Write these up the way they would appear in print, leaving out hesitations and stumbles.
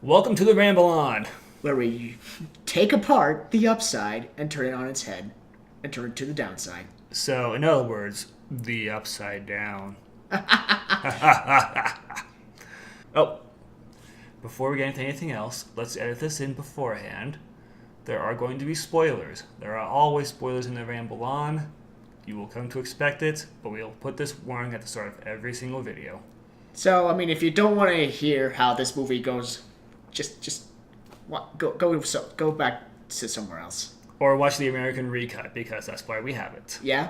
Welcome to the Ramble On. where we take apart the upside and turn it on its head and turn it to the downside. So, in other words, the upside down. Oh, before we get into anything else, let's edit this in beforehand. There are going to be spoilers. There are always spoilers in the Ramble On. You will come to expect it, but we'll put this warning at the start of every single video. So, I mean, if you don't want to hear how this movie goes, go back to somewhere else. Or watch the American recut, because that's why we have it. Yeah.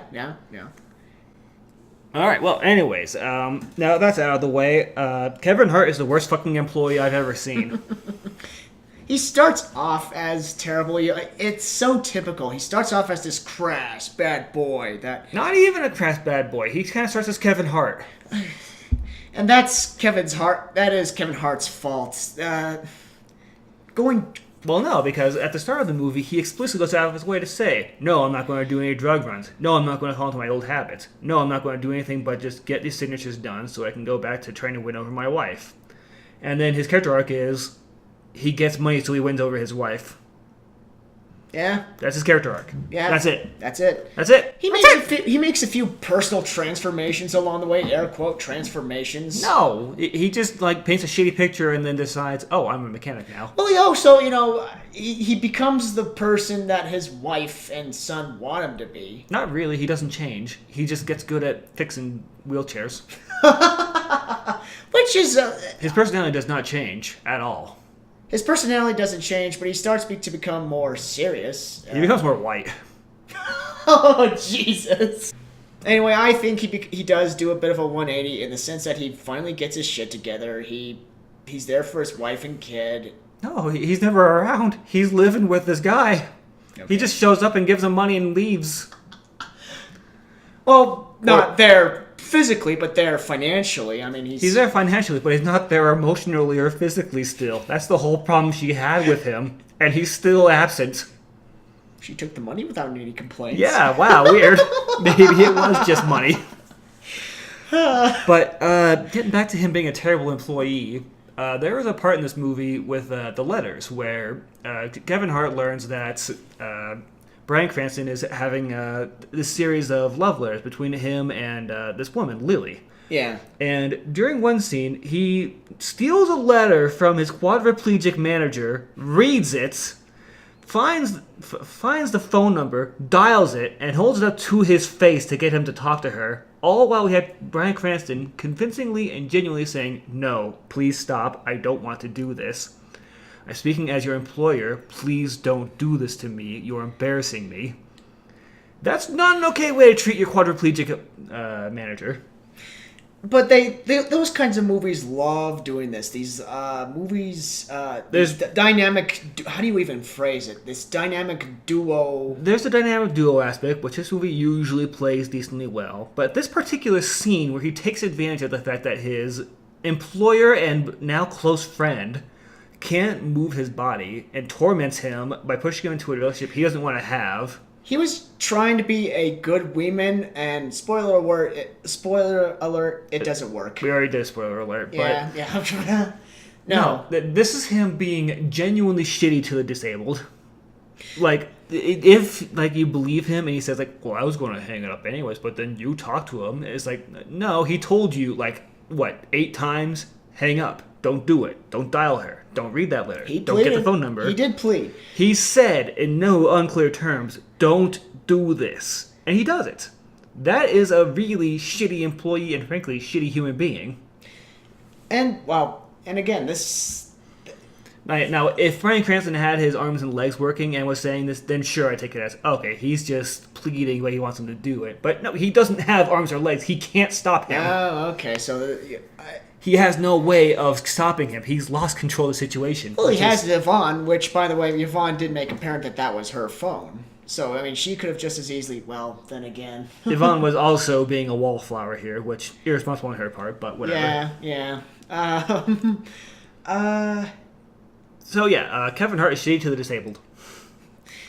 Alright, well, anyways, now that's out of the way, Kevin Hart is the worst fucking employee I've ever seen. He starts off as terrible. It's so typical. He starts off as this crass, bad boy that... Not even a crass bad boy. He kind of starts as Kevin Hart. And that's That is Kevin Hart's fault. Well, no, because at the start of the movie, he explicitly goes out of his way to say, no, I'm not going to do any drug runs. No, I'm not going to fall into my old habits. No, I'm not going to do anything but just get these signatures done so I can go back to trying to win over my wife. And then his character arc is, he gets money so he wins over his wife. Yeah. That's his character arc. Yeah. That's it. That's it. He makes a few personal transformations along the way, air quote transformations. No, he just paints a shitty picture and then decides, oh, I'm a mechanic now. Well, he also, he becomes the person that his wife and son want him to be. Not really. He doesn't change. He just gets good at fixing wheelchairs. Which is... His personality does not change at all. His personality doesn't change, but he starts to become more serious. He becomes more white. Oh, Jesus. Anyway, I think he does do a bit of a 180 in the sense that he finally gets his shit together. He's there for his wife and kid. No, he's never around. He's living with this guy. Okay. He just shows up and gives him money and leaves. Well, not there physically, but there financially. I mean, he's there financially, but he's not there emotionally or physically still. That's the whole problem she had with him, and he's still absent. She took the money without any complaints. Yeah, wow, weird. Maybe it was just money. But getting back to him being a terrible employee, there was a part in this movie with the letters where Kevin Hart learns that Bryan Cranston is having this series of love letters between him and this woman, Lily. Yeah. And during one scene, he steals a letter from his quadriplegic manager, reads it, finds the phone number, dials it, and holds it up to his face to get him to talk to her, all while we had Bryan Cranston convincingly and genuinely saying, no, please stop, I don't want to do this. I'm speaking as your employer. Please don't do this to me. You're embarrassing me. That's not an okay way to treat your quadriplegic manager. But those kinds of movies love doing this. These movies, there's dynamic. How do you even phrase it? This dynamic duo. There's the dynamic duo aspect, which this movie usually plays decently well. But this particular scene where he takes advantage of the fact that his employer and now close friend can't move his body and torments him by pushing him into a relationship he doesn't want to have. He was trying to be a good wingman, and spoiler alert, it doesn't work. We already did spoiler alert, but... Yeah. No. This is him being genuinely shitty to the disabled. If you believe him and he says, well, I was going to hang it up anyways, but then you talk to him, it's no, he told you, 8 times, hang up. Don't do it. Don't dial her. Don't read that letter. Don't get the phone number. He did plead. He said, in no unclear terms, don't do this. And he does it. That is a really shitty employee and, frankly, shitty human being. And again, this... Now, if Bryan Cranston had his arms and legs working and was saying this, then sure, I take it as, okay, he's just pleading the way he wants him to do it. But no, he doesn't have arms or legs. He can't stop him. Oh, okay, so... He has no way of stopping him. He's lost control of the situation. Well, he has Yvonne, which, by the way, Yvonne did make apparent that was her phone. So, I mean, she could have just as easily, well, then again. Yvonne was also being a wallflower here, which, irresponsible on her part, but whatever. Yeah. So, Kevin Hart is shitty to the disabled.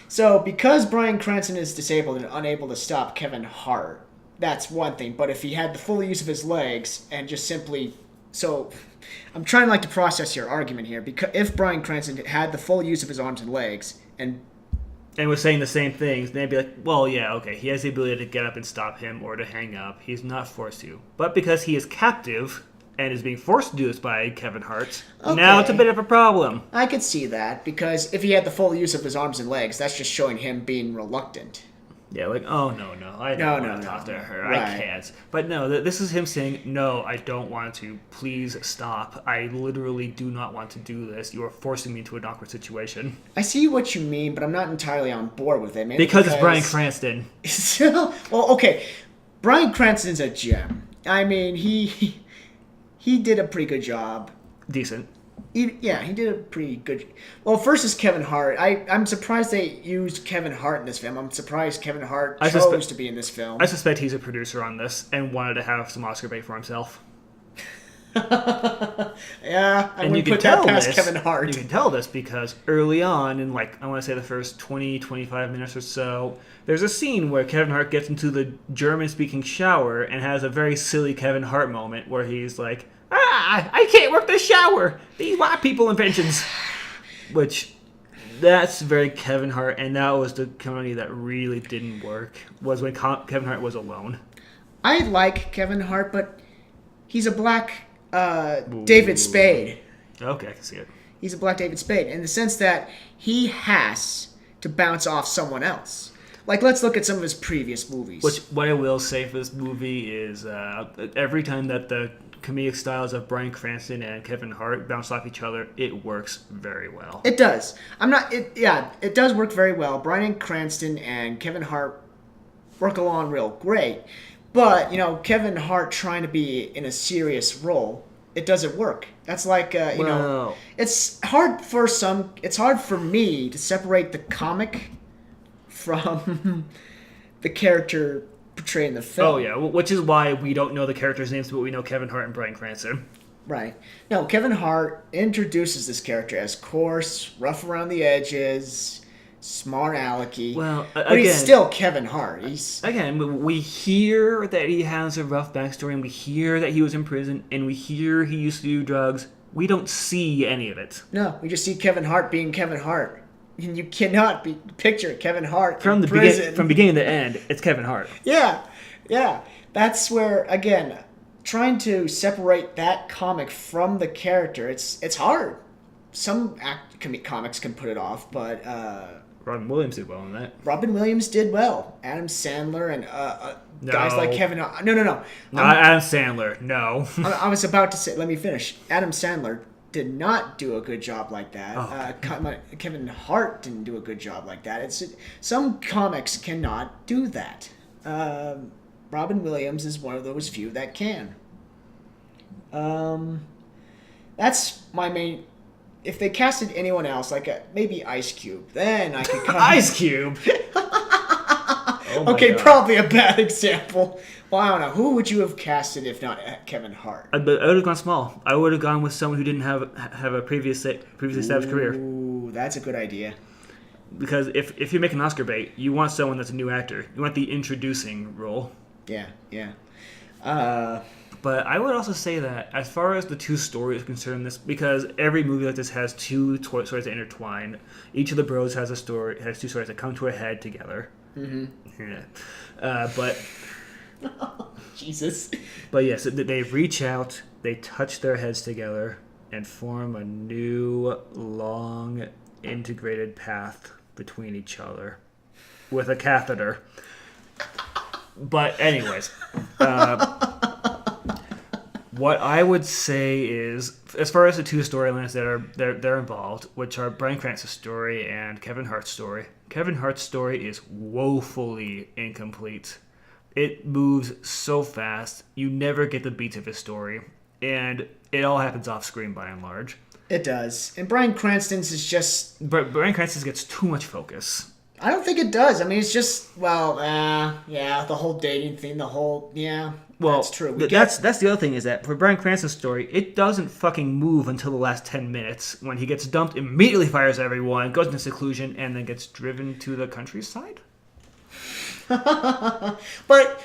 So, because Bryan Cranston is disabled and unable to stop Kevin Hart, that's one thing. But if he had the full use of his legs and just simply... So, I'm trying to process your argument here, because if Bryan Cranston had the full use of his arms and legs and was saying the same things, they'd be like, well, yeah, okay, he has the ability to get up and stop him or to hang up. He's not forced to. But because he is captive and is being forced to do this by Kevin Hart, now it's a bit of a problem. I could see that, because if he had the full use of his arms and legs, that's just showing him being reluctant. Yeah, like, oh, no, I don't want to talk to her. Right. I can't. But no, this is him saying, no, I don't want to. Please stop. I literally do not want to do this. You are forcing me into an awkward situation. I see what you mean, but I'm not entirely on board with it. Because it's Bryan Cranston. Well, okay. Bryan Cranston's a gem. I mean, he did a pretty good job. Decent. He did a pretty good... Well, first is Kevin Hart. I'm surprised they used Kevin Hart in this film. I'm surprised Kevin Hart chose to be in this film. I suspect he's a producer on this and wanted to have some Oscar bait for himself. Yeah, I wouldn't put that past Kevin Hart. You can tell this because early on, in I want to say the first 20, 25 minutes or so, there's a scene where Kevin Hart gets into the German-speaking shower and has a very silly Kevin Hart moment where he's like, I can't work the shower. These white people inventions. Which, that's very Kevin Hart, and that was the comedy that really didn't work, was when Kevin Hart was alone. I like Kevin Hart, but he's a black David Spade. Okay, I can see it. He's a black David Spade, in the sense that he has to bounce off someone else. Let's look at some of his previous movies. Which, what I will say for this movie is, every time that the comedic styles of Bryan Cranston and Kevin Hart bounce off each other, it works very well. It does. It does work very well. Bryan Cranston and Kevin Hart work along real great. But, Kevin Hart trying to be in a serious role, it doesn't work. That's it's hard for me to separate the comic from the character portrayed in the film. Oh, yeah, which is why we don't know the characters' names, but we know Kevin Hart and Bryan Cranston. Right. No, Kevin Hart introduces this character as coarse, rough around the edges, smart alecky. Well, but he's still Kevin Hart. We hear that he has a rough backstory, and we hear that he was in prison, and we hear he used to do drugs. We don't see any of it. No, we just see Kevin Hart being Kevin Hart. And you cannot picture Kevin Hart from in prison. From beginning to end, it's Kevin Hart. Yeah. That's where, again, trying to separate that comic from the character, it's hard. Some comics can put it off, but... Robin Williams did well in that. Robin Williams did well. Adam Sandler and guys like Kevin Hart. No. Not Adam Sandler, no. I was about to say, let me finish. Adam Sandler did not do a good job like that. Oh. Kevin Hart didn't do a good job like that. Some comics cannot do that. Robin Williams is one of those few that can. That's my main... If they casted anyone else, maybe Ice Cube, then I could come... Ice Cube? Okay, God. Probably a bad example. Well, I don't know. Who would you have casted if not Kevin Hart? I would have gone small. I would have gone with someone who didn't have a previously established career. Ooh, that's a good idea. Because if you make an Oscar bait, you want someone that's a new actor. You want the introducing role. Yeah. But I would also say that as far as the two stories are concerned, because every movie like this has two stories that intertwine. Each of the bros has two stories that come to a head together. Mm-hmm. Yeah. But... Jesus. But yes, they reach out, they touch their heads together, and form a new, long, integrated path between each other with a catheter. But anyways, what I would say is, as far as the two storylines that are involved, which are Bryan Cranston's story and Kevin Hart's story, Kevin Hart's story is woefully incomplete. It moves so fast, you never get the beats of his story, and it all happens off screen by and large. It does. And Bryan Cranston's is just... Bryan Cranston's gets too much focus. I don't think it does. I mean, it's just, the whole dating thing, Well, that's true. That's the other thing, is that for Bryan Cranston's story, it doesn't fucking move until the last 10 minutes, when he gets dumped, immediately fires everyone, goes into seclusion, and then gets driven to the countryside. But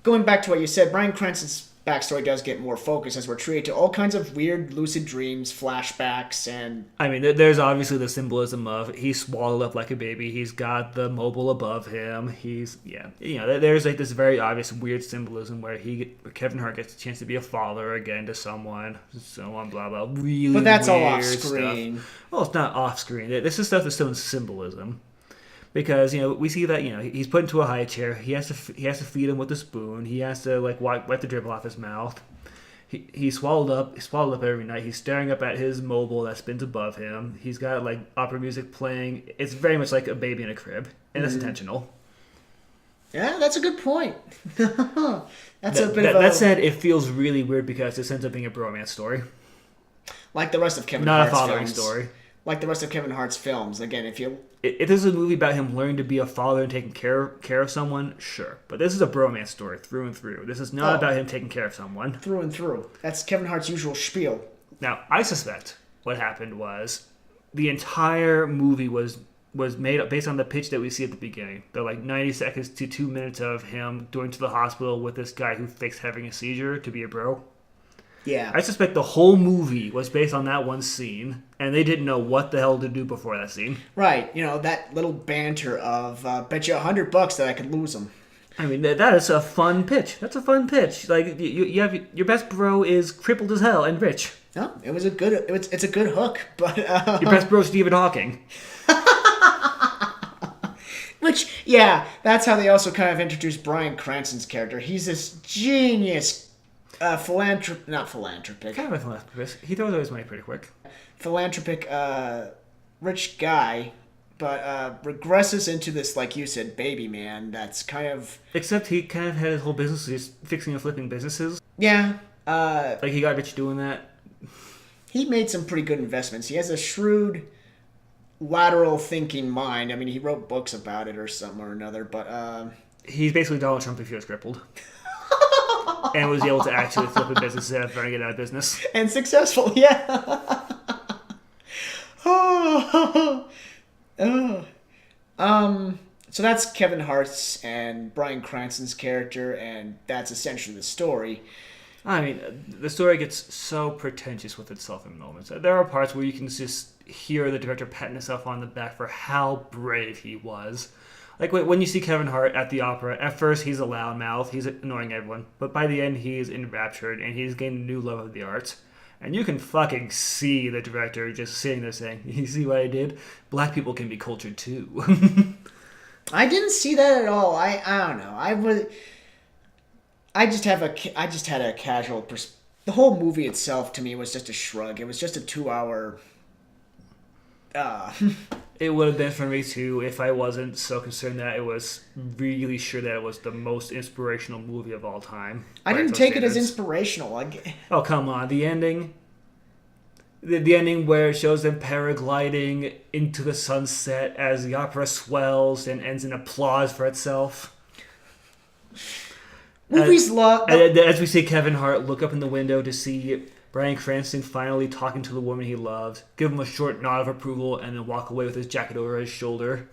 going back to what you said, Bryan Cranston's backstory does get more focused as we're treated to all kinds of weird lucid dreams, flashbacks, and I mean, there's obviously the symbolism of he's swallowed up like a baby. He's got the mobile above him. There's like this very obvious weird symbolism where Kevin Hart gets a chance to be a father again to someone, so on, blah blah. Really, but that's all weird off screen. stuff. Well, it's not off screen. This is stuff that's still in symbolism. Because we see that he's put into a high chair. He has to feed him with a spoon. He has to like wipe the dribble off his mouth. He's swallowed up every night. He's staring up at his mobile that spins above him. He's got like opera music playing. It's very much like a baby in a crib, and that's intentional. Yeah, that's a good point. That said, it feels really weird because this ends up being a bromance story, like the rest of Kevin not Hart's a fathering films. story. Like the rest of Kevin Hart's films. Again, if you... If this is a movie about him learning to be a father and taking care of someone, sure. But this is a bromance story through and through. This is not about him taking care of someone. Through and through. That's Kevin Hart's usual spiel. Now, I suspect what happened was the entire movie was made up based on the pitch that we see at the beginning. They're like 90 seconds to 2 minutes of him going to the hospital with this guy who fakes having a seizure to be a bro. Yeah. I suspect the whole movie was based on that one scene, and they didn't know what the hell to do before that scene. Right. That little banter of, bet you $100 that I could lose him. I mean, that is a fun pitch. That's a fun pitch. Like, you have your best bro is crippled as hell and rich. No, it's a good hook, but... Your best bro is Stephen Hawking. Which, yeah, that's how they also kind of introduced Bryan Cranston's character. He's this genius... not philanthropic. Kind of a philanthropist. He throws out his money pretty quick. Philanthropic, rich guy, but regresses into this, like you said, baby man. That's kind of... Except he kind of had his whole business just fixing and flipping businesses. Yeah. Like he got rich doing that. He made some pretty good investments. He has a shrewd, lateral thinking mind. I mean, he wrote books about it or something or another, but... He's basically Donald Trump if he was crippled. And was able to actually flip a business instead of trying to get out of business. And successful, yeah. So that's Kevin Hart's and Bryan Cranston's character, and that's essentially the story. I mean, the story gets so pretentious with itself in moments. There are parts where you can just hear the director patting himself on the back for how brave he was. Like when you see Kevin Hart at the opera, at first he's a loudmouth, he's annoying everyone, but by the end he's enraptured and he's gained a new love of the arts. And you can fucking see the director just sitting there saying, "You see what I did? Black people can be cultured too." I didn't see that at all. I don't know. I just had a casual the whole movie itself to me was just a shrug. It was just a 2-hour. It would have been for me too if I wasn't so concerned that it was really sure that it was the most inspirational movie of all time. I didn't take it as inspirational. Oh, come on. The ending. The ending where it shows them paragliding into the sunset as the opera swells and ends in applause for itself. Movies love... As we see Kevin Hart look up in the window to see Bryan Cranston finally talking to the woman he loved, give him a short nod of approval, and then walk away with his jacket over his shoulder.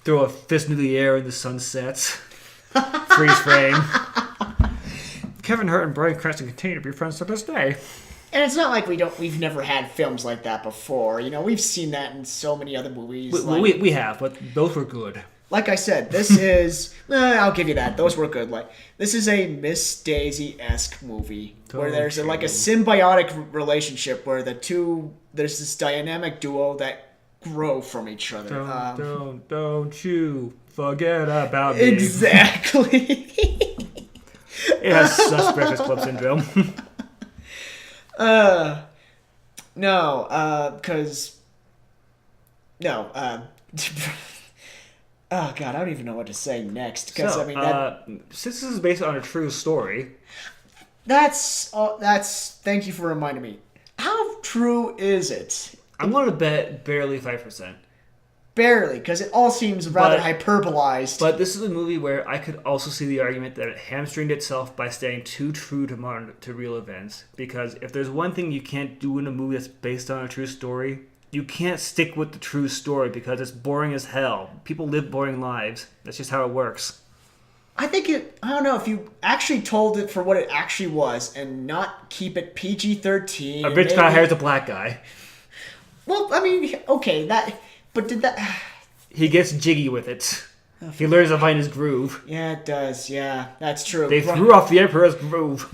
Throw a fist into the air in the sunsets. Freeze frame. Kevin Hart and Bryan Cranston continue to be friends to this day. And it's not like we've never had films like that before. We've seen that in so many other movies. We have, but those were good. Like I said, this is... I'll give you that. Those were good. This is a Miss Daisy-esque movie where there's a symbiotic relationship where there's this dynamic duo that grow from each other. Don't you forget about me. Exactly. It has such Breakfast Club syndrome. Oh God, I don't even know what to say next. Because since this is based on a true story, that's Thank you for reminding me. How true is it? I'm going to bet barely 5%. Barely, because it all seems rather hyperbolized. But this is a movie where I could also see the argument that it hamstringed itself by staying too true to real events. Because if there's one thing you can't do in a movie that's based on a true story, you can't stick with the true story because it's boring as hell. People live boring lives. That's just how it works. I think I don't know if you actually told it for what it actually was and not keep it PG-13. A rich guy hires a black guy. Well, I mean, okay, but did that... He gets jiggy with it. He learns to find his groove. Yeah, it does. Yeah, that's true. They threw off the Emperor's groove.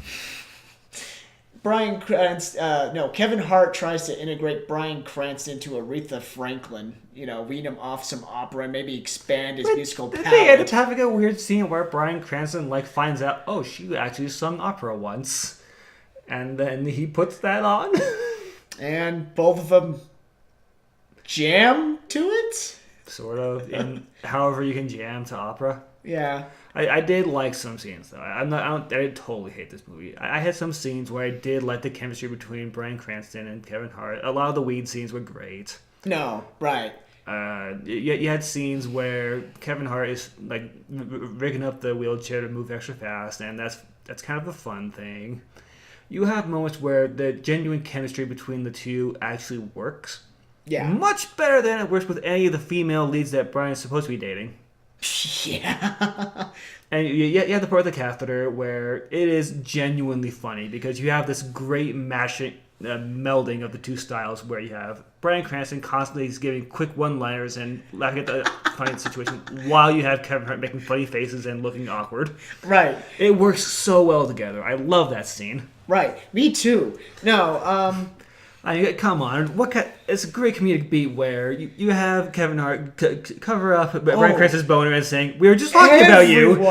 Kevin Hart tries to integrate Bryan Cranston into Aretha Franklin. Wean him off some opera and maybe expand his musical palette. They end up having a weird scene where Bryan Cranston finds out, oh, she actually sung opera once, and then he puts that on, and both of them jam to it. Sort of, in however you can jam to opera. Yeah. I did like some scenes though. I didn't totally hate this movie. I had some scenes where I did like the chemistry between Bryan Cranston and Kevin Hart. A lot of the weed scenes were great. No, right. You had scenes where Kevin Hart is rigging up the wheelchair to move extra fast, and that's kind of a fun thing. You have moments where the genuine chemistry between the two actually works. Yeah. Much better than it works with any of the female leads that Brian's supposed to be dating. Yeah. And you have the part of the catheter where it is genuinely funny because you have this great melding of the two styles where you have Bryan Cranston constantly giving quick one-liners and laughing at the funny situation while you have Kevin Hart making funny faces and looking awkward. Right. It works so well together. I love that scene. Right. Me too. No, I mean, come on. It's a great comedic beat where you have Kevin Hart cover up Bryan Cranston's boner and saying, "We were just talking about you."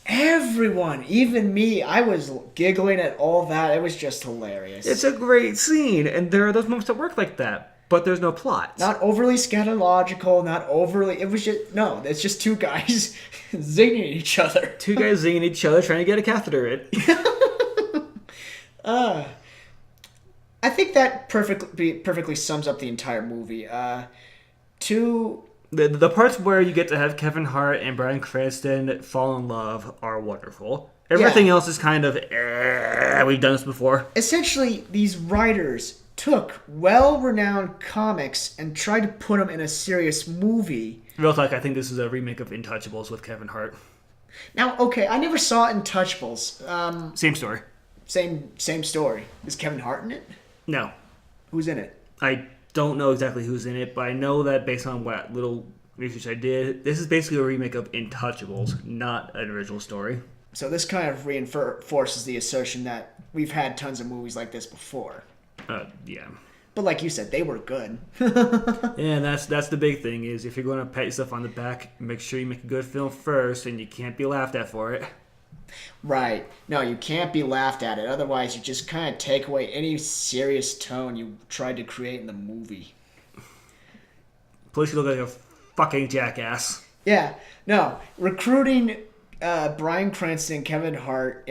Everyone, even me, I was giggling at all that. It was just hilarious. It's a great scene, and there are those moments that work like that, but there's no plot. Not overly scatological, not overly... It was just... No, it's just two guys zinging each other. Two guys zinging each other trying to get a catheter in. I think that perfectly sums up the entire movie. The parts where you get to have Kevin Hart and Bryan Cranston fall in love are wonderful. Everything else is kind of, we've done this before. Essentially, these writers took well-renowned comics and tried to put them in a serious movie. Real talk, I think this is a remake of Intouchables with Kevin Hart. Now, okay, I never saw Intouchables. Same story. Same story. Is Kevin Hart in it? No. Who's in it? I don't know exactly who's in it, but I know that based on what little research I did, this is basically a remake of Intouchables, not an original story. So this kind of reinforces the assertion that we've had tons of movies like this before. Yeah. But like you said, they were good. Yeah, that's the big thing is if you're going to pat yourself on the back, make sure you make a good film first, and you can't be laughed at for it. Right. No, you can't be laughed at it. Otherwise, you just kind of take away any serious tone you tried to create in the movie. Plus, you look like a fucking jackass. Yeah. No. Recruiting Bryan Cranston and Kevin Hart,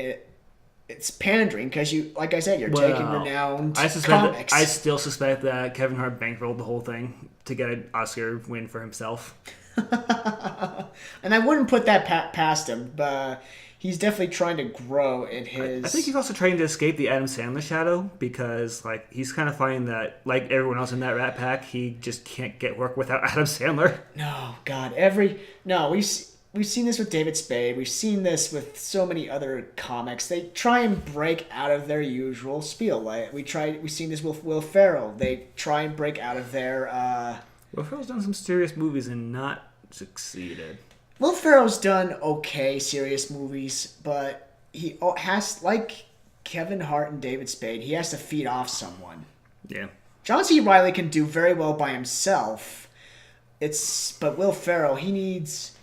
it's pandering because like I said, you're taking renowned comics. I still suspect that Kevin Hart bankrolled the whole thing to get an Oscar win for himself. And I wouldn't put that past him, but he's definitely trying to grow in his... I think he's also trying to escape the Adam Sandler shadow because he's kind of finding that, like everyone else in that Rat Pack, he just can't get work without Adam Sandler. No, God. We've seen this with David Spade. We've seen this with so many other comics. They try and break out of their usual spiel. We've seen this with Will Ferrell. They try and break out of their... Will Ferrell's done some serious movies and not succeeded. Will Ferrell's done okay serious movies, but he has, like Kevin Hart and David Spade, he has to feed off someone. Yeah. John C. Reilly can do very well by himself. But Will Ferrell, he needs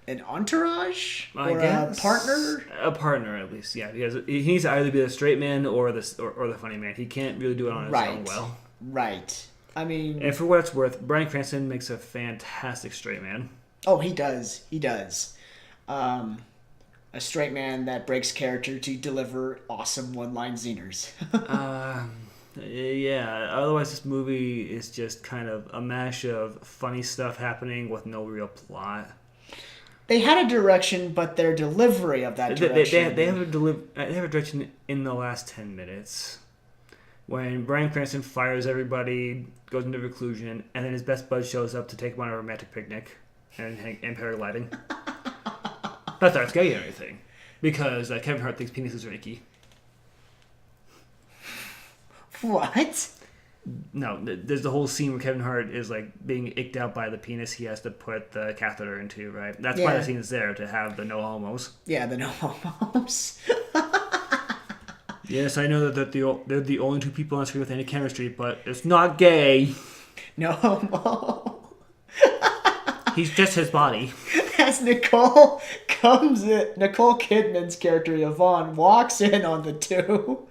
an entourage or a partner. A partner, at least, yeah. Because he needs to either be the straight man or the funny man. He can't really do it on his own well. Right. I mean, and for what it's worth, Bryan Cranston makes a fantastic straight man. Oh, he does. He does. A straight man that breaks character to deliver awesome one-line zingers. Yeah. Otherwise, this movie is just kind of a mash of funny stuff happening with no real plot. They had a direction, but their delivery of that direction... They have a direction in the last 10 minutes. When Bryan Cranston fires everybody, goes into reclusion, and then his best bud shows up to take him on a romantic picnic and paragliding. Not that it's gay or anything. Because Kevin Hart thinks penises are icky. What? No, there's the whole scene where Kevin Hart is like being icked out by the penis he has to put the catheter into, right? That's why the scene is there, to have the no homos. Yeah, the no homos. Yes, I know that they're the only two people on screen with any chemistry, but it's not gay. No homo. He's just his body. As Nicole Kidman's character Yvonne walks in on the two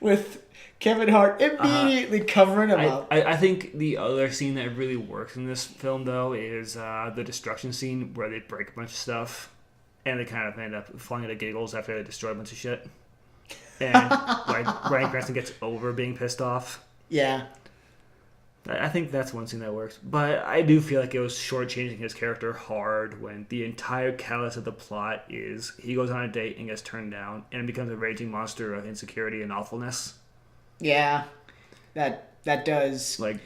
with Kevin Hart immediately covering him up. I think the other scene that really works in this film, though, is the destruction scene where they break a bunch of stuff and they kind of end up falling into giggles after they destroy a bunch of shit. And like Bryan Cranston gets over being pissed off. Yeah. I think that's one scene that works. But I do feel like it was shortchanging his character hard when the entire catalyst of the plot is he goes on a date and gets turned down and becomes a raging monster of insecurity and awfulness. Yeah. That does. Like,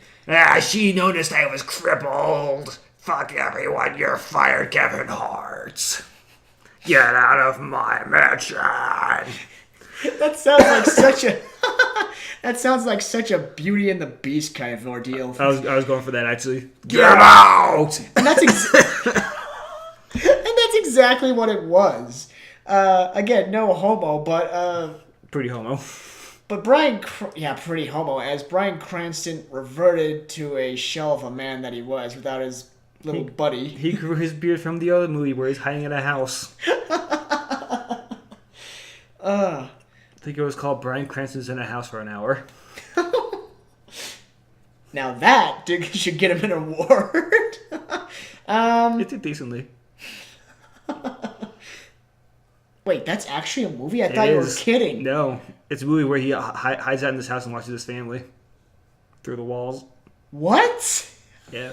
she noticed I was crippled. Fuck everyone, you're fired, Kevin Hart. Get out of my mansion. That sounds like such a that sounds like such a Beauty and the Beast kind of ordeal. I was going for that, actually. Get out! And that's exactly what it was. Again, no homo, but pretty homo. But pretty homo. As Bryan Cranston reverted to a shell of a man that he was without his little buddy. He grew his beard from the other movie where he's hiding in a house. I think it was called Bryan Cranston's in a House for an Hour. Now that should get him an award. It did decently. Wait, that's actually a movie? I thought you were kidding. No, it's a movie where he hides out in this house and watches his family through the walls. What? Yeah.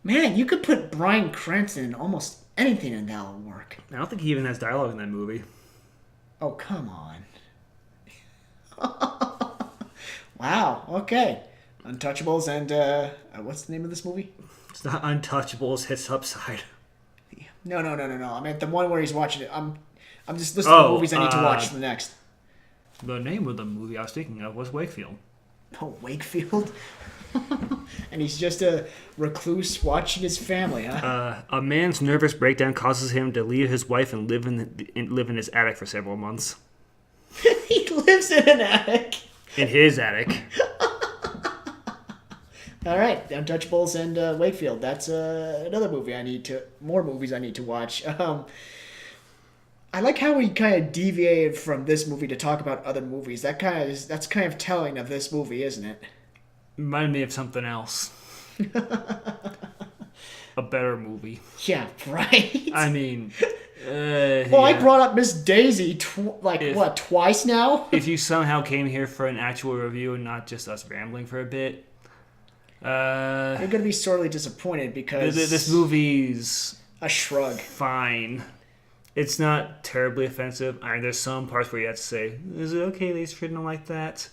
Man, you could put Bryan Cranston in almost anything and that would work. I don't think he even has dialogue in that movie. Oh, come on. Wow, okay. Untouchables and, what's the name of this movie? It's not Untouchables, it's Upside. No. I meant the one where he's watching it. I'm just listing the movies I need to watch for the next. The name of the movie I was thinking of was Wakefield. Oh, Wakefield? And he's just a recluse watching his family, huh? A man's nervous breakdown causes him to leave his wife and live in his attic for several months. He lives in an attic. In his attic. All right, Untouchables and Wakefield. That's another movie more movies I need to watch. I like how we kind of deviated from this movie to talk about other movies. That's kind of telling of this movie, isn't it? Reminded me of something else. A better movie. Yeah, right. I mean, I brought up Miss Daisy twice now? If you somehow came here for an actual review and not just us rambling for a bit, you're gonna be sorely disappointed because this movie's a shrug. Fine. It's not terribly offensive. I mean, there's some parts where you have to say, "Is it okay they treat him like that?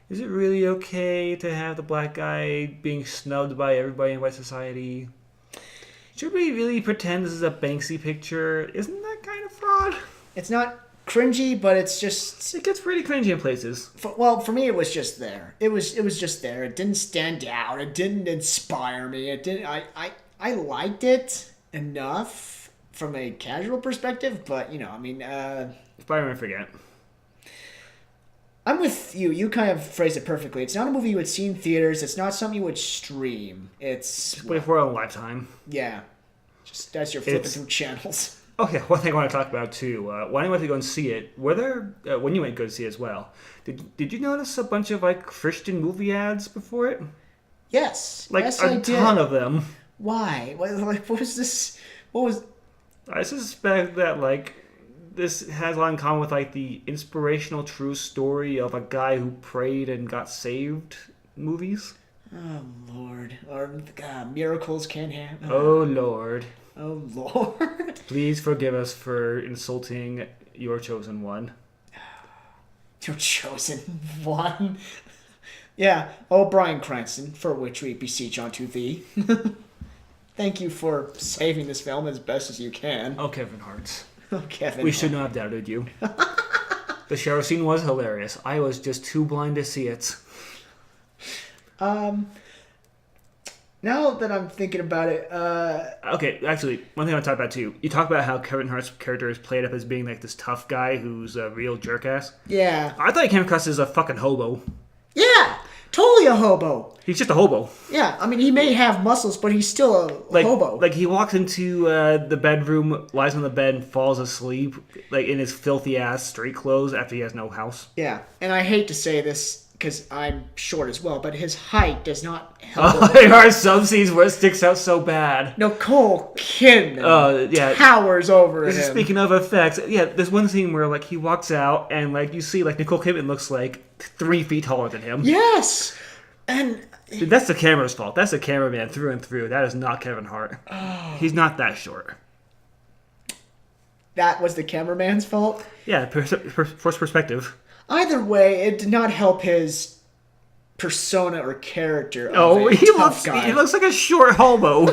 Is it really okay to have the black guy being snubbed by everybody in white society? Should we really pretend this is a Banksy picture? Isn't that kind of fraud?" It's not cringy, but it's just... It gets pretty cringy in places. For me, it was just there. It was just there. It didn't stand out. It didn't inspire me. It didn't... I liked it enough from a casual perspective, but, Spider-Man Forget. I'm with you. You kind of phrased it perfectly. It's not a movie you would see in theaters. It's not something you would stream. It's... Wait for a lifetime. Yeah. Just as you're flipping through channels. Okay, one thing I want to talk about too. When I went to go and see it, when you went to go see it as well, did you notice a bunch of Christian movie ads before it? Yes. Yes, a ton of them. Why? What was this? What was? I suspect that this has a lot in common with the inspirational true story of a guy who prayed and got saved movies. Oh Lord! Or miracles can happen. Oh Lord! Oh Lord! Please forgive us for insulting your chosen one. Your chosen one. Yeah. Oh, Bryan Cranston, for which we beseech unto thee. Thank you for saving this film as best as you can. Oh, Kevin Hart. Oh, Kevin. We should not have doubted you. The shower scene was hilarious. I was just too blind to see it. Now that I'm thinking about it, Okay, actually, one thing I want to talk about too. You talk about how Kevin Hart's character is played up as being like this tough guy who's a real jerk-ass. yeah. I thought he came across as a fucking hobo. Yeah! Totally a hobo. He's just a hobo. Yeah, I mean, he may have muscles, but he's still a hobo. Like, he walks into the bedroom, lies on the bed, and falls asleep, like, in his filthy-ass street clothes after he has no house. Yeah, and I hate to say this, because I'm short as well, but his height does not help him. There are some scenes where it sticks out so bad. Nicole Kidman Yeah. towers over him. Speaking of effects, yeah, there's one scene where, like, he walks out, and, like, you see, like, Nicole Kidman looks, like, 3 feet taller than him. Yes! And... Dude, that's the camera's fault. That's the cameraman through and through. That is not Kevin Hart. He's not that short. that was the cameraman's fault? Yeah, first perspective. Either way, it did not help his persona or character of a he tough guy. He looks like a short hobo.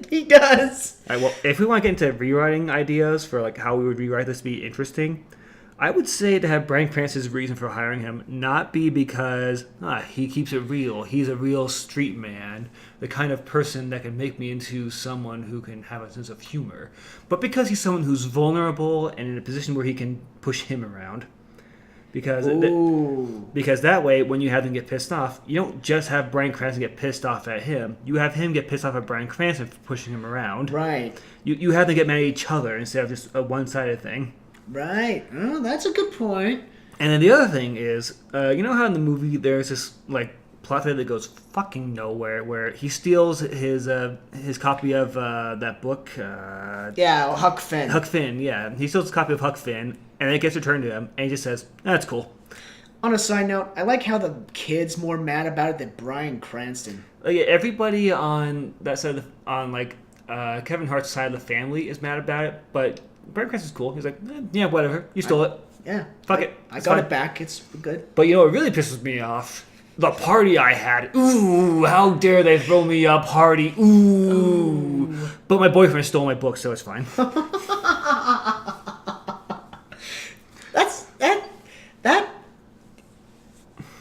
He does. All right, well, if we want to get into rewriting ideas for like how we would rewrite this to be interesting, I would say to have Bryan Cranston's reason for hiring him not be because he keeps it real. He's a real street man, the kind of person that can make me into someone who can have a sense of humor, but because he's someone who's vulnerable and in a position where he can push him around. Because that way, when you have them get pissed off, you don't just have Bryan Cranston get pissed off at him. You have him get pissed off at Bryan Cranston for pushing him around. Right. You have them get mad at each other instead of just a one-sided thing. Right. Oh, that's a good point. And then the other thing is, you know how in the movie there's this like plot thread that goes fucking nowhere, where he steals his copy of that book. Yeah, Huck Finn. Huck Finn, yeah. He steals his copy of Huck Finn, and it gets returned to him, and he just says, "That's cool." On a side note, I like how the kid's more mad about it than Bryan Cranston. Like, everybody on that side, Kevin Hart's side of the family is mad about it, but Bryan Cranston's cool. He's like, yeah, whatever. You stole it. Yeah. Fuck it. I It's got fine. it back. It's good. But you know what really pisses me off? The party I had. Ooh, how dare they throw me a party. Ooh. But my boyfriend stole my book, so it's fine. That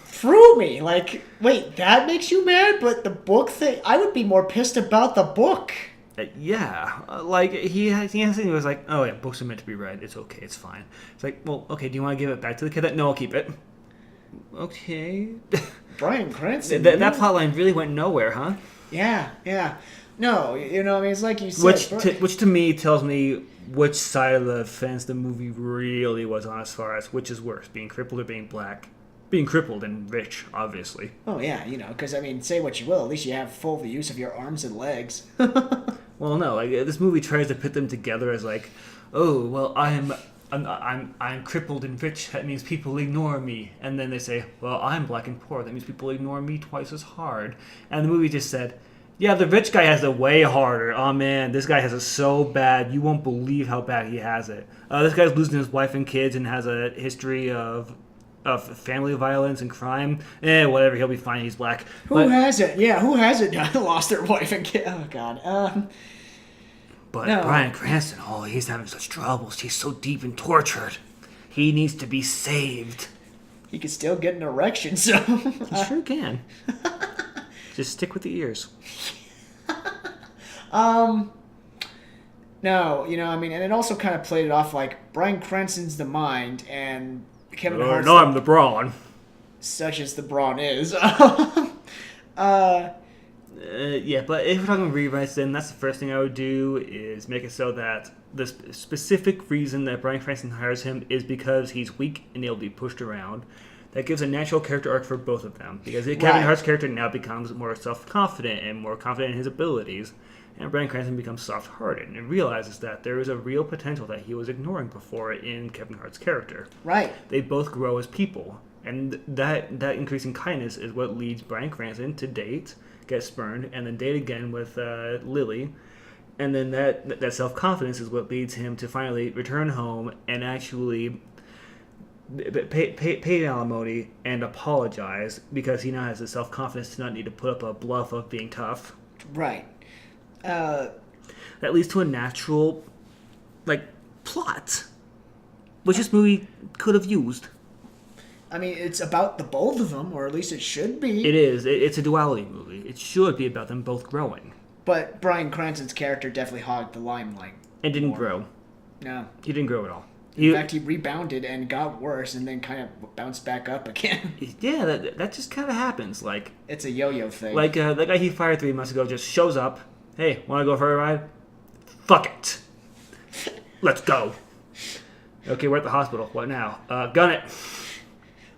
threw me. Like, wait, that makes you mad? But the book thing, I would be more pissed about the book. Yeah. Like, he was like, oh yeah, books are meant to be read. It's okay. It's fine. It's like, well, okay, do you want to give it back to the kid? No, I'll keep it. Okay. Bryan Cranston. That plotline really went nowhere, huh? Yeah. No, you know, I mean, it's like you said. Which to me tells me which side of the fence the movie really was on as far as which is worse, being crippled or being black. Being crippled and rich, obviously. Oh, yeah, you know, because, I mean, say what you will, at least you have full use of your arms and legs. Well, no, like, this movie tries to put them together as like, oh, well, I'm crippled and rich, that means people ignore me. And then they say, well, I'm black and poor, that means people ignore me twice as hard. And the movie just said, yeah, the rich guy has it way harder. Oh man, this guy has it so bad, you won't believe how bad he has it. This guy's losing his wife and kids and has a history of family violence and crime. Whatever, he'll be fine, he's black. Who hasn't? Yeah, who hasn't lost their wife and kid? Oh, God. But no. Bryan Cranston, he's having such troubles. He's so deep and tortured. He needs to be saved. He can still get an erection, so... He sure can. Just stick with the ears. No, you know, I mean, and it also kind of played it off like Bryan Cranston's the mind, and Kevin Hart's no, I'm the brawn. such as the brawn is. Yeah, but if we're talking rewrites, then that's the first thing I would do is make it so that the specific reason that Bryan Cranston hires him is because he's weak and able to be pushed around. That gives a natural character arc for both of them. Because Kevin Hart's character now becomes more self-confident and more confident in his abilities. And Bryan Cranston becomes soft-hearted and realizes that there is a real potential that he was ignoring before in Kevin Hart's character. Right. They both grow as people. And that increasing kindness is what leads Bryan Cranston to date, get spurned, and then date again with Lily. And then that self-confidence is what leads him to finally return home and actually pay alimony and apologize because he now has the self-confidence to not need to put up a bluff of being tough. Right. That leads to a natural, like, plot, which this movie could have used. I mean, it's about the both of them, or at least it should be. It is. It's a duality movie. It should be about them both growing. But Bryan Cranston's character definitely hogged the limelight. And didn't more. grow. No. He didn't grow at all. In fact, he rebounded and got worse, and then kind of bounced back up again. Yeah, that just kind of happens. Like, it's a yo-yo thing. Like, that guy he fired 3 months ago just shows up. Hey, want to go for a ride? Fuck it. Let's go. Okay, we're at the hospital. What now? Gun it.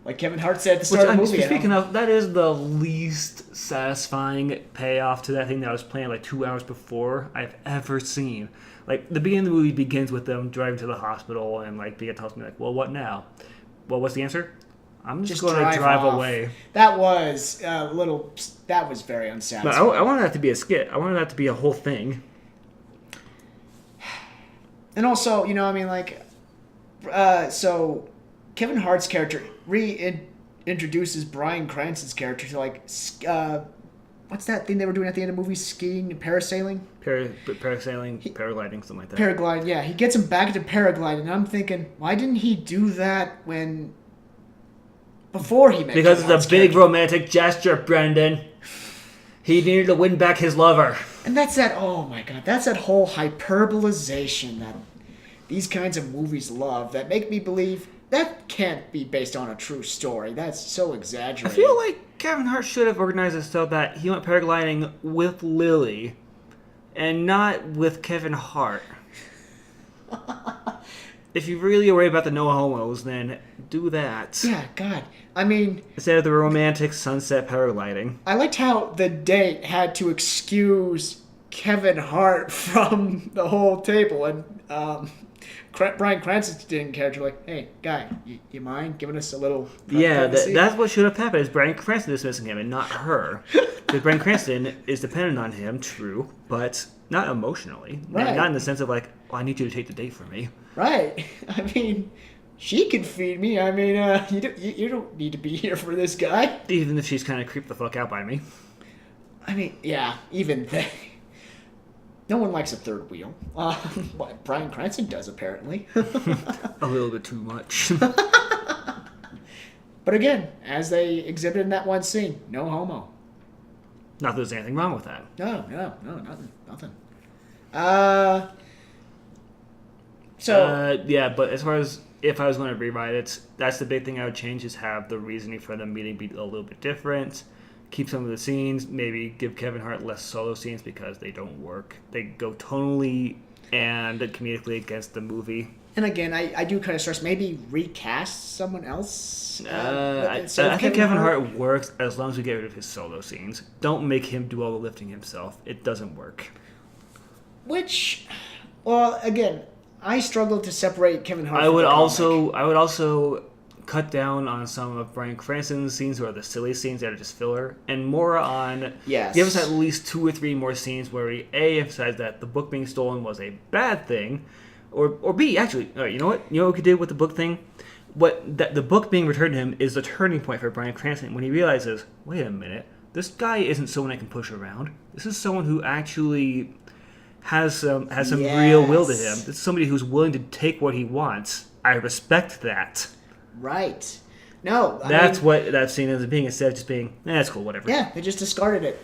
Like Kevin Hart said at the start of the movie. Speaking of, that is the least satisfying payoff to that thing that I was playing like 2 hours before I've ever seen. Like, the beginning of the movie begins with them driving to the hospital and, like, being tells me, like, well, what now? Well, what's the answer? I'm just going to drive away. That was a little... That was very unsatisfying. But I wanted that to be a skit. I wanted that to be a whole thing. And also, you know, I mean, like... so, Kevin Hart's character reintroduces Bryan Cranston's character to, like... what's that thing they were doing at the end of the movie? Skiing? Parasailing? Parasailing, paragliding, something like that. Paragliding, yeah. He gets him back into paragliding, and I'm thinking, why didn't he do that when... Before he met Because Kevin it's a big romantic gesture, Brendan. He needed to win back his lover. And that's that, oh my god, that's that whole hyperbolization that these kinds of movies love that make me believe that can't be based on a true story. That's so exaggerated. I feel like Kevin Hart should have organized it so that he went paragliding with Lily and not with Kevin Hart. If you really are worried about the no homos, then do that. Yeah, God. I mean... Instead of the romantic sunset paragliding. I liked how the date had to excuse Kevin Hart from the whole table. And Bryan Cranston didn't care. Like, hey, guy, you mind giving us a little... Yeah, that's what should have happened, is Bryan Cranston dismissing him and not her. Because Bryan Cranston is dependent on him, true, but not emotionally. Right. Not in the sense of like, oh, I need you to take the date for me. Right. I mean, she can feed me. I mean, you don't need to be here for this guy. Even if she's kind of creeped the fuck out by me. I mean, yeah, even then. No one likes a third wheel. What Bryan Cranston does, apparently. A little bit too much. But again, as they exhibited in that one scene, no homo. Not that there's anything wrong with that. No, nothing. Yeah, but as far as if I was going to rewrite it, that's the big thing I would change, is have the reasoning for the meeting be a little bit different. Keep some of the scenes, maybe give Kevin Hart less solo scenes because they don't work. They go tonally and comedically against the movie. And again, I do kind of stress maybe recast someone else. I think Kevin Hart works as long as we get rid of his solo scenes. Don't make him do all the lifting himself. It doesn't work. Which, well, again, I struggle to separate Kevin Hart. I would also cut down on some of Bryan Cranston's scenes, or the silly scenes that are just filler, and more on give us at least 2 or 3 more scenes where we emphasize that the book being stolen was a bad thing, or B, actually, you know what we could do with the book thing? The book being returned to him is the turning point for Bryan Cranston when he realizes, wait a minute, this guy isn't someone I can push around. This is someone who actually has some real will to him. This is somebody who's willing to take what he wants. I respect that. Right. No. That's what that scene ends up being, instead of just being, that's cool, whatever. Yeah, they just discarded it.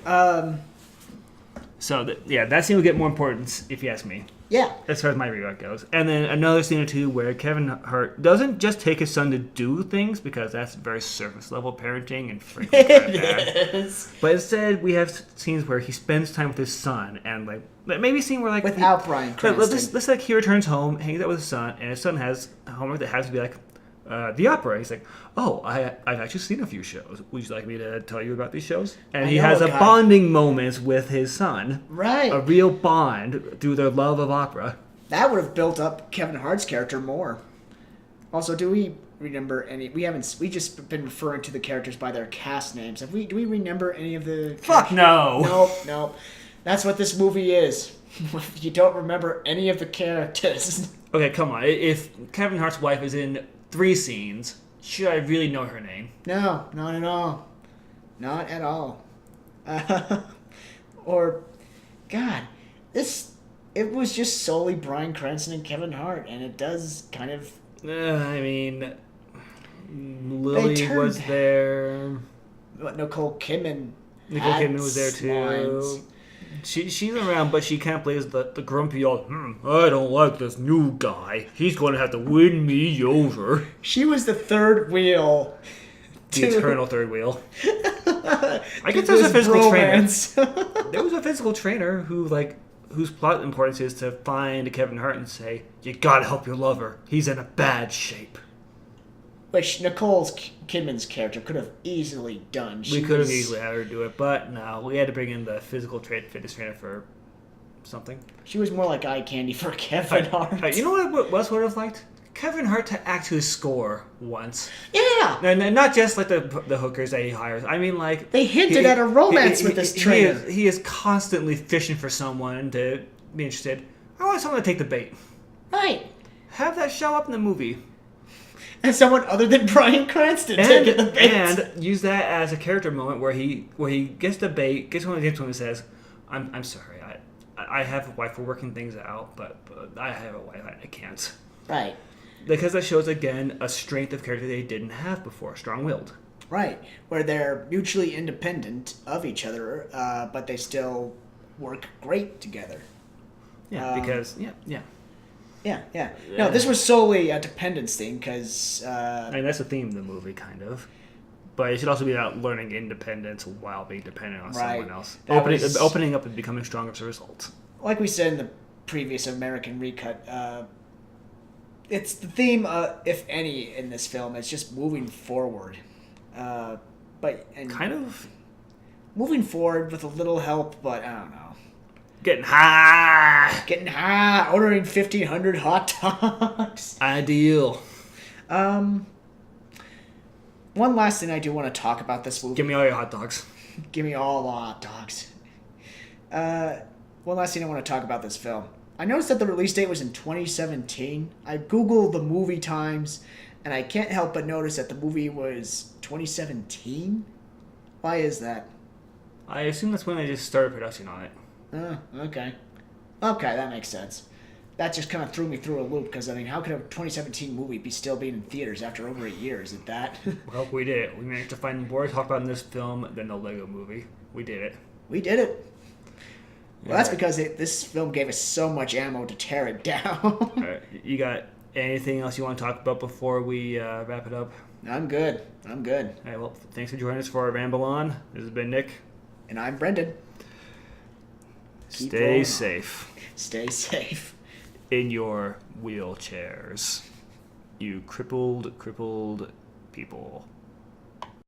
So, that scene would get more importance, if you ask me. Yeah. As far as my rewrite goes. And then another scene or two where Kevin Hart doesn't just take his son to do things, because that's very surface level parenting and frankly kind of bad. But instead, we have scenes where he spends time with his son, and like maybe a scene where like without Bryan Cranston. Let's like he returns home, hangs out with his son, and his son has homework that has to be like the opera. He's like, oh, I've actually seen a few shows. Would you like me to tell you about these shows? And he has a bonding moment with his son. Right. A real bond through their love of opera. That would have built up Kevin Hart's character more. Also, do we remember any? We just been referring to the characters by their cast names. Do we remember any of the? Fuck no. Nope. That's what this movie is. You don't remember any of the characters. Okay, come on. If Kevin Hart's wife is in 3 scenes, should I really know her name? No, not at all. Not at all. Or, God, it was just solely Bryan Cranston and Kevin Hart, and it does kind of. I mean, Lily was there. Nicole Kidman. Nicole had Kidman was there too. lines. She's around, but she kind of plays the grumpy old. I don't like this new guy. He's going to have to win me over. She was the third wheel. The eternal third wheel. I guess there's there's a physical bromance. trainer. There was a physical trainer whose plot importance is to find Kevin Hart and say, "You gotta help your lover. He's in a bad shape." Which Nicole Kidman's character could have easily done. We could have easily had her do it, but no, we had to bring in the fitness trainer for something. She was more like eye candy for Kevin Hart. You know what I would have liked? Kevin Hart to actually score once. Yeah! And not just like the hookers that he hires. I mean, like... They hinted at a romance with this trainer. He is constantly fishing for someone to be interested. I want someone to take the bait. Right. Have that show up in the movie. And someone other than Bryan Cranston taking the bait. And use that as a character moment where he gets the bait, gets one of the and says, I'm sorry, I have a wife, we're working things out, but I have a wife, I can't. Right. Because that shows, again, a strength of character they didn't have before, strong-willed. Right, where they're mutually independent of each other, but they still work great together. Yeah, because, Yeah. No, this was solely a dependence thing, because... I mean, that's the theme of the movie, kind of. But it should also be about learning independence while being dependent on someone else. Opening up and becoming stronger as a result. Like we said in the previous American Recut, it's the theme, if any, in this film. It's just moving forward. Kind of... Moving forward with a little help, but I don't know. Getting high! Ordering 1,500 hot dogs. Ideal. One last thing I do want to talk about this movie. Give me all your hot dogs. Give me all the hot dogs. One last thing I want to talk about this film. I noticed that the release date was in 2017. I googled the movie times, and I can't help but notice that the movie was 2017. Why is that? I assume that's when they just started production on it. Okay. Okay, that makes sense. That just kind of threw me through a loop, because, I mean, how could a 2017 movie be still being in theaters after over a year? Is it that? Well, we did it. We managed to find more to talk about in this film than the Lego movie. We did it. We did it. Well, that's because this film gave us so much ammo to tear it down. All right. You got anything else you want to talk about before we wrap it up? I'm good. All right, well, thanks for joining us for our Ramble On. This has been Nick. And I'm Brendan. Stay safe. Stay safe. In your wheelchairs. You crippled people.